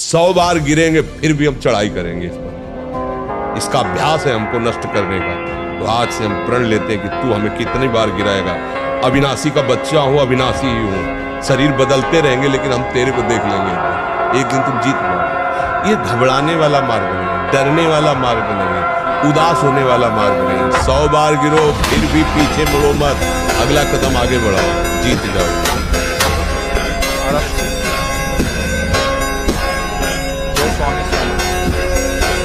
100 बार गिरेंगे फिर भी हम चढ़ाई करेंगे इस पर। इसका अभ्यास है हमको नष्ट करने का। तो आज से हम प्रण लेते हैं कि तू हमें कितनी बार गिराएगा। अविनाशी का बच्चा हूं, अविनाशी ही हूं। शरीर बदलते रहेंगे लेकिन हम तेरे को देख लेंगे। एक दिन तुम जीत पाओगे। ये घबराने वाला मार्ग नहीं, डरने वाला मार्ग नहीं, उदास होने वाला मार्ग नहीं। 100 बार गिरो फिर भी पीछे मुड़ो मत, अगला कदम आगे बढ़ाओ, जीत जाओ।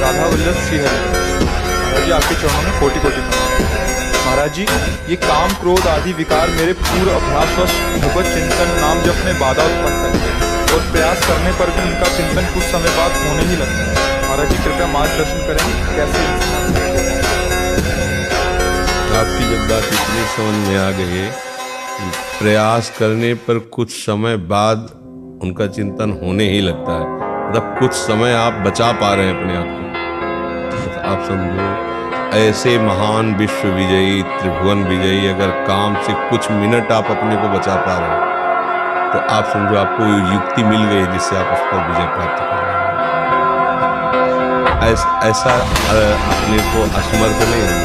राधा वल्लभ श्रीहरि महाराज जी, आपके चरणों में कोटि कोटि प्रणाम। महाराज जी, ये काम क्रोध आदि विकार मेरे पूर्व अभ्यासवश भगवत चिंतन नाम जप में बाधा उत्पन्न करते हैं और प्रयास करने पर भी उनका चिंतन कुछ समय बाद होने ही लगता है। महाराज जी कृपया मार्गदर्शन करें, कैसे आपकी जब बात इतनी समझ में आ गई, प्रयास करने पर कुछ समय बाद उनका चिंतन होने ही लगता है, मतलब कुछ समय आप बचा पा रहे हैं अपने आप को। आप समझो, ऐसे महान विश्व विजयी, त्रिभुवन विजयी अगर काम से कुछ मिनट आप अपने को बचा पा रहे हैं तो आप समझो आपको युक्ति मिल गई जिससे आप उस पर विजय प्राप्त कर रहे हैं। ऐसा अपने को असमर्थ नहीं है,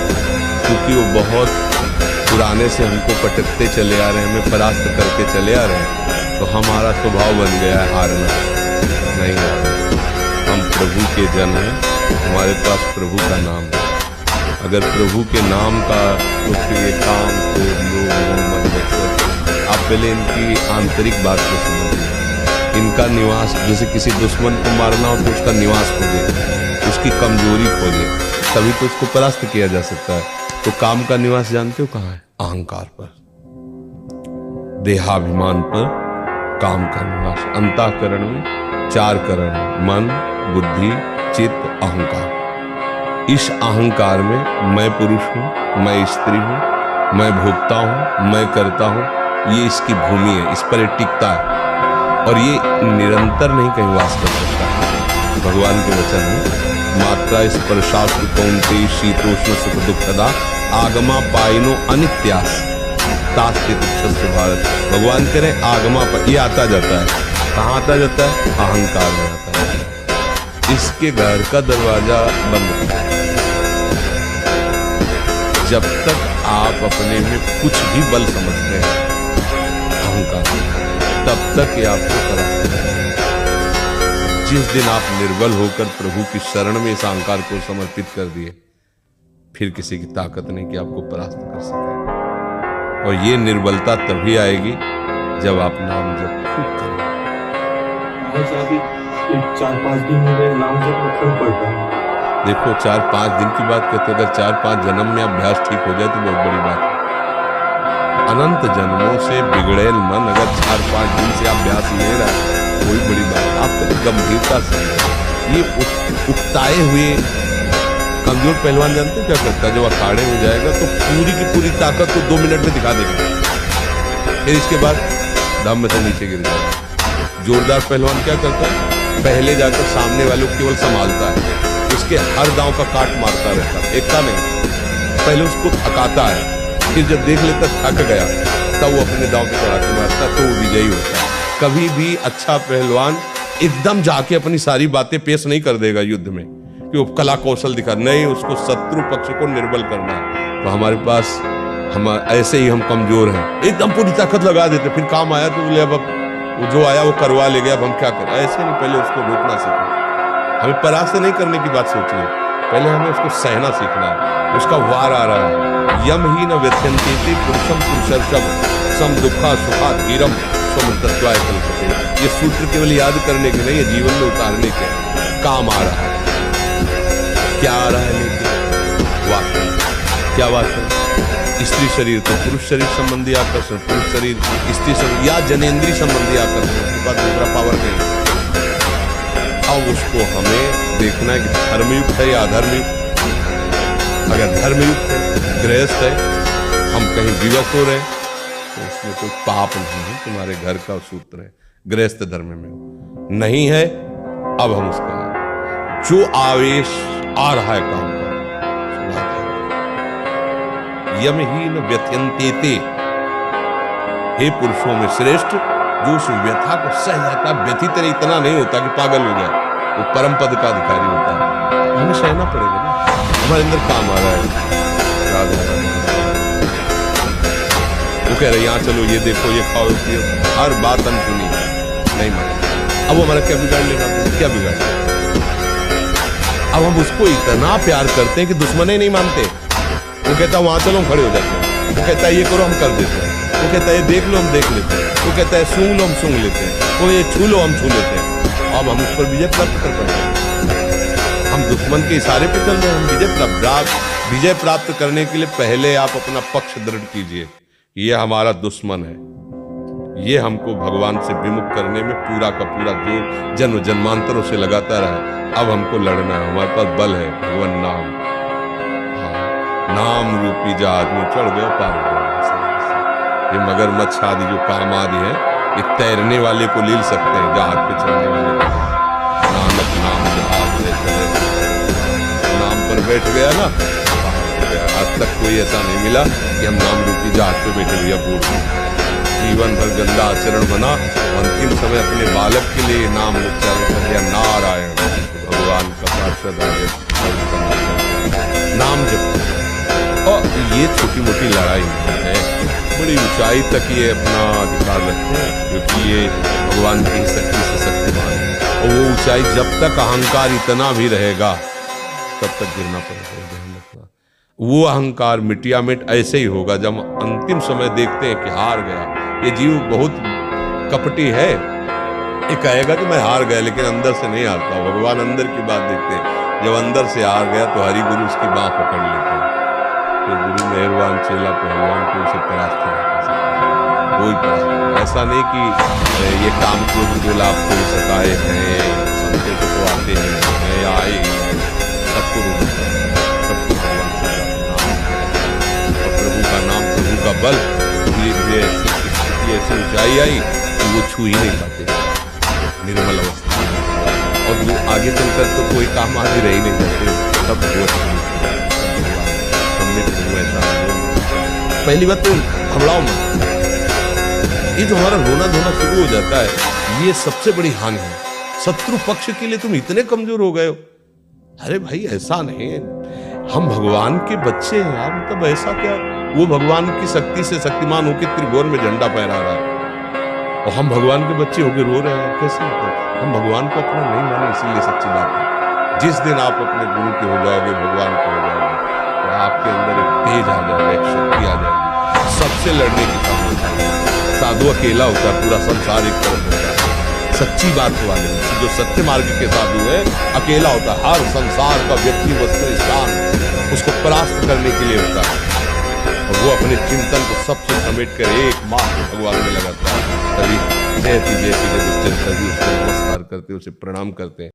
क्योंकि वो बहुत पुराने से हमको पटकते चले आ रहे हैं, हमें परास्त करते चले आ रहे हैं। तो हमारा स्वभाव बन गया है हारना। नहीं हारना, हम प्रभु के जन हैं, हमारे पास प्रभु का नाम है। अगर प्रभु के नाम का कुछ ये काम को आप पहले इनकी आंतरिक बात को समझिए। इनका निवास, जैसे किसी दुश्मन को मारना हो तो उसका निवास खोजे, उसकी कमजोरी खोजे, तभी तो उसको परास्त किया जा सकता है। तो काम का निवास जानते हो कहाँ है? अहंकार पर, देहाभिमान पर काम का निवास। अंतःकरण में 4 करण, मन, बुद्धि, चित्त, अहंकार। इस अहंकार में मैं पुरुष हूं, मैं स्त्री हूं, मैं भोगता हूं, मैं करता हूं, ये इसकी भूमि है, इस पर ये टिकता है और ये निरंतर नहीं कहीं वास कर सकता। भगवान के वचन है, मात्रा स्पर्शास्तु कौन्तेय शीतोष्ण सुख दुखदा आगमा पाइनो अनित्यास तास्ते तुच्छस्य भारत। भगवान कह रहे आगमा पर, ये आता जाता है। कहाँ आता जाता है? अहंकार में आता है। इसके घर का दरवाजा बंद है। जब तक आप अपने में कुछ भी बल समझते हैं अहंकार, तब तक ये आपको परास्त करेगा। जिस दिन आप निर्बल होकर प्रभु की शरण में इस अहंकार को समर्पित कर दिए, फिर किसी की ताकत नहीं कि आपको परास्त कर सके। और ये निर्बलता तभी आएगी जब आप नाम जप खूब करें। 4-5 दिन में नाम जप में फर्क पड़ता है। देखो, 4-5 दिन की बात करते, अगर 4-5 जन्म में अभ्यास ठीक हो जाए तो बहुत बड़ी बात है। अनंत जन्मों से बिगड़ेल मन अगर 4-5 दिन से अभ्यास ले रहा है, कोई बड़ी बात। आप तो गंभीरता से ये उकताए हुए कमजोर पहलवान जानते क्या करता है? जब अखाड़े में जाएगा तो पूरी की पूरी ताकत को 2 मिनट में दिखा देगा, फिर इसके बाद दम में से नीचे गिर जाएगा। जोरदार पहलवान क्या करता है? पहले जाकर सामने वालों को केवल संभालता है, उसके हर दांव का काट मारता रहता है, एकता नहीं। पहले उसको थकाता है, फिर जब देख लेता थक गया तब वो अपने दांव पे चढ़ा के मारता है, तो वो विजयी होता है। कभी भी अच्छा पहलवान एकदम जाके अपनी सारी बातें पेश नहीं कर देगा युद्ध में कि वो कला कौशल दिखा, नहीं, उसको शत्रु पक्ष को निर्बल करना है। तो हमारे पास हम ऐसे ही हम कमजोर हैं, एकदम पूरी ताकत लगा देते, फिर काम आया तो बोले अब वो जो आया वो करवा ले गया, अब हम क्या करें? ऐसे नहीं, पहले उसको रोकना सीखना। हमें परास्त नहीं करने की बात सोचनी, पहले हमें उसको सहना सीखना है। उसका वार आ रहा है। यम ही न व्यथयन्ति पुरुषम पुरुषर्षभ सम दुखा सुखा धीरम स्वमृतत्वाय कल्पते। ये सूत्र केवल याद करने के नहीं है, जीवन में उतारने के। काम आ रहा है, क्या आ रहा है? लेकिन वासना। क्या वासना? स्त्री शरीर तो पुरुष शरीर संबंधी आकर्षण, पुरुष शरीर स्त्री संबंधी या जनेंद्रीय संबंधी आकर्षण, उसके बाद दूसरा पावर नहीं। अब उसको हमें देखना है कि धर्मयुक्त है या अधर्मयुक्त। अगर धर्मयुक्त है, गृहस्थ है, हम कहीं विवश हो रहे तो उसमें कोई पाप नहीं है, तुम्हारे घर का सूत्र है, गृहस्थ धर्म में हो। नहीं है, अब हम उसका जो आवेश आ रहा है काम का, यम ही न व्यथयन्ते। हे पुरुषों में श्रेष्ठ, जो उस व्यथा को सह जाता, व्यथित इतना नहीं होता कि पागल हो जाए, वो परम पद का अधिकारी होता है। हमें सहना पड़ेगा ना, हमारे अंदर काम आ रहा है। राधा राधा। वो कह रहे यहाँ चलो, ये देखो, ये खाओ पियो, हर बात अनसुनी, नहीं माना। अब वो हमारा क्या बिगाड़ लेगा, क्या बिगाड़ लेगा? अब हम उसको इतना प्यार करते हैं कि दुश्मन ही नहीं मानते। वो कहता है वहां चलो, हम खड़े हो जाते हैं। वो कहता है ये करो, हम कर देते हैं। वो कहता है ये देख लो, हम देख लेते हैं। वो कहता है सूंघ लो, हम सूंघ लेते हैं। वो ये छू लो, हम छू लेते हैं। अब हम उस पर विजय प्राप्त कर पाएंगे। हम दुश्मन के इशारे पे चल रहे हैं। हम विजय प्राप्त करने के लिए पहले आप अपना पक्ष दृढ़ कीजिए। ये हमारा दुश्मन है, ये हमको भगवान से विमुख करने में पूरा का पूरा जोर जन्म जन्मांतरों से लगाता रहा। अब हमको लड़ना है, हमारे पास बल है, भगवान नाम। हाँ, नाम रूपी जहाज में चढ़ गया, पार हो गया। ये मगरमच्छ आदि जो काम आदि है, ये तैरने वाले को लील सकते हैं, जहाज पे चढ़ने वाले को। नानक नाम जहाज में चले, नाम पर बैठ गया ना, आज तक कोई ऐसा नहीं मिला कि हम नाम रूपी जहाज पे बैठे भैया बूढ़ जीवन भर गंदा आचरण बना, अंतिम समय अपने बालक के लिए नाम उच्चारण कर दिया, नारायण भगवान का पार्षद आगे नाम जप। और ये छोटी मोटी लड़ाई है, बड़ी ऊंचाई तक ये अपना अधिकार रखते हैं, क्योंकि ये भगवान की शक्ति से शक्तिमान है। और वो ऊंचाई जब तक अहंकार इतना भी रहेगा तब तक गिरना पड़ेगा। वो अहंकार मिटिया मिट ऐसे ही होगा जब अंतिम समय देखते हैं कि हार गया। ये जीव बहुत कपटी है, ये कहेगा कि मैं हार गया, लेकिन अंदर से नहीं हारता। भगवान अंदर की बात देखते हैं। जब अंदर से हार गया तो हरि गुरु उसकी बाह पकड़ लेते हैं। तो गुरु मेहरबान चेला पहलवान को उसे परास्त नहीं कर सकता, कोई परास्त। ऐसा नहीं कि ये काम क्रोध जो लाभ कोई सताए हैं, संतों को आते हैं, आए सबको सबको भगवान से प्रभु का नाम, प्रभु का बल, धीरे धीरे ऐसी ऊंचाई आई कि वो छू ही नहीं पाते, निर्मल अवस्था। और वो आगे चलकर तो कोई काम आगे रह ही नहीं जाते, सब पहली बात तो घबराओ मत। ये जो हमारा रोना धोना शुरू हो जाता है, ये सबसे बड़ी हानि है। शत्रु पक्ष के लिए तुम इतने कमजोर हो गए हो। अरे भाई ऐसा नहीं, हम भगवान के बच्चे हैं यार, मतलब ऐसा क्या? वो भगवान की शक्ति से शक्तिमान होकर त्रिभुवन में झंडा फहरा रहा है और हम भगवान के बच्चे होकर रो रहे हैं, कैसे? मतलब हम भगवान को अपना नहीं माने, इसीलिए सच्ची बात है। जिस दिन आप अपने गुरु के हो जाओगे, भगवान के हो जाओगे, तो आपके अंदर एक तेज आ जाएगा, एक शक्ति आ जाएगी, सबसे लड़ने की क्षमता है। साधु अकेला होता है, पूरा संसार एक तरफ होता है। सच्ची बात वाले जो सत्य मार्ग के साधु है, अकेला होता है। हर संसार का व्यक्ति, वस्तु, स्थान उसको परास्त करने के लिए होता है, और वो अपने चिंतन को सबसे समेट कर एकमात्र भगवान में लगाता है। तभी जयति जयति जब उच्चर सभी उसको नमस्कार करते, उसे प्रणाम करते हैं।